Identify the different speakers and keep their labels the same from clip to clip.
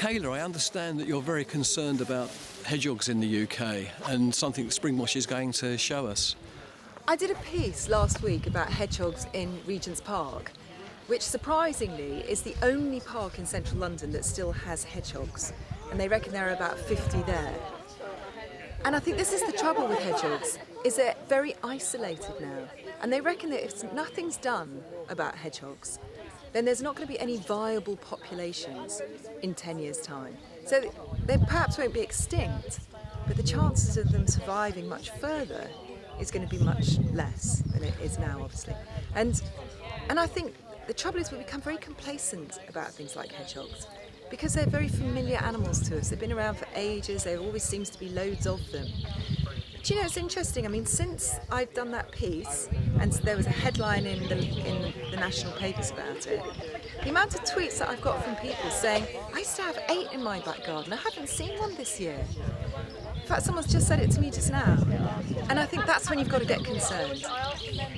Speaker 1: Michaela, I understand that you're very concerned about hedgehogs in the UK and something that Springwatch is going to show us.
Speaker 2: I did a piece last week about hedgehogs in Regent's Park, which surprisingly is the only park in central London that still has hedgehogs, and they reckon there are about 50 there. And I think this is the trouble with hedgehogs, is they're very isolated now, and they reckon that if nothing's done about hedgehogs, then there's not going to be any viable populations in 10 years' time. So they perhaps won't be extinct, but the chances of them surviving much further is going to be much less than it is now, obviously. And I think the trouble is we become very complacent about things like hedgehogs because they're very familiar animals to us. They've been around for ages, there always seems to be loads of them. Do you know, it's interesting, I mean, since I've done that piece, and there was a headline in the national papers about it, the amount of tweets that I've got from people saying, I used to have 8 in my back garden, I haven't seen one this year. In fact, someone's just said it to me just now. And I think that's when you've got to get concerned.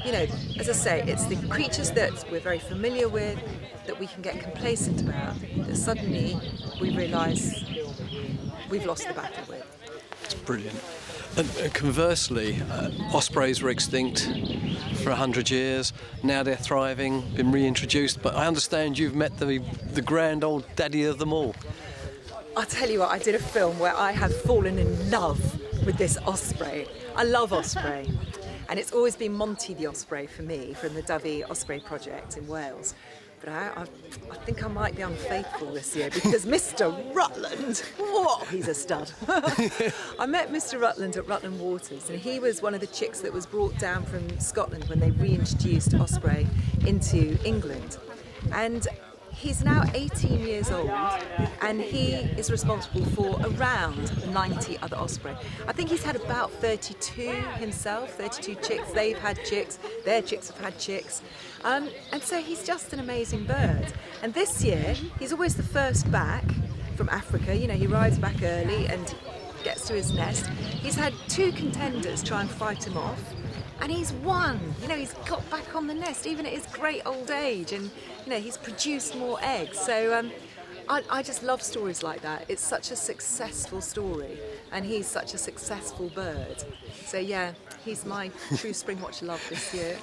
Speaker 2: You know, as I say, it's the creatures that we're very familiar with, that we can get complacent about, that suddenly we realise we've lost the battle with.
Speaker 1: It's brilliant. And conversely, ospreys were extinct for 100 years. Now they're thriving, been reintroduced. But I understand you've met the grand old daddy of them all.
Speaker 2: I'll tell you what, I did a film where I have fallen in love with this osprey. I love osprey. And it's always been Monty the osprey for me, from the Dovey Osprey Project in Wales. But I think I might be unfaithful this year because Mr. Rutland, whoa, he's a stud. I met Mr. Rutland at Rutland Waters, and he was one of the chicks that was brought down from Scotland when they reintroduced osprey into England. And he's now 18 years old, and he is responsible for around 90 other osprey. I think he's had about 32 himself, 32 chicks. They've had chicks, their chicks have had chicks. And so he's just an amazing bird. And this year, he's always the first back from Africa. You know, he arrives back early and gets to his nest. He's had 2 contenders try and fight him off. And he's won. You know, he's got back on the nest, even at his great old age. And, you know, he's produced more eggs. So I just love stories like that. It's such a successful story. And he's such a successful bird. So, yeah, he's my true Springwatch love this year.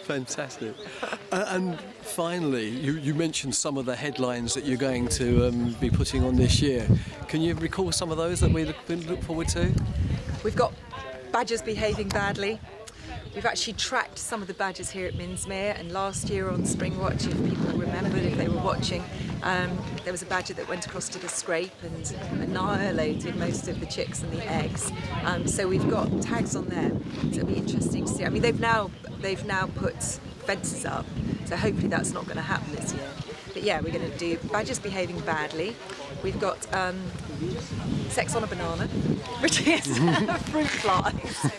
Speaker 1: Fantastic. And finally, you mentioned some of the headlines that you're going to be putting on this year. Can you recall some of those that we look forward to?
Speaker 2: We've got badgers behaving badly. We've actually tracked some of the badgers here at Minsmere, and last year on Springwatch, if people remembered, if they were watching, there was a badger that went across to the scrape and annihilated most of the chicks and the eggs. So we've got tags on them, so it'll be interesting to see. I mean, they've now put fences up, so hopefully that's not going to happen this year. But yeah, we're going to do badgers behaving badly. We've got sex on a banana, which is fruit flies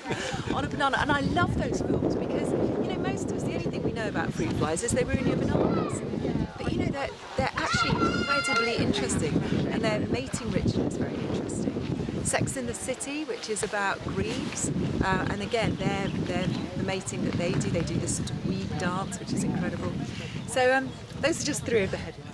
Speaker 2: on a banana. And I love those films because, you know, most of us, the only thing we know about fruit flies is they ruin your bananas. But, you know, they're actually incredibly interesting, and their mating ritual is very interesting. Sex in the City, which is about grebes, and again, they're the mating that they do this sort of weed dance, which is incredible. So those are just 3 of the headlines.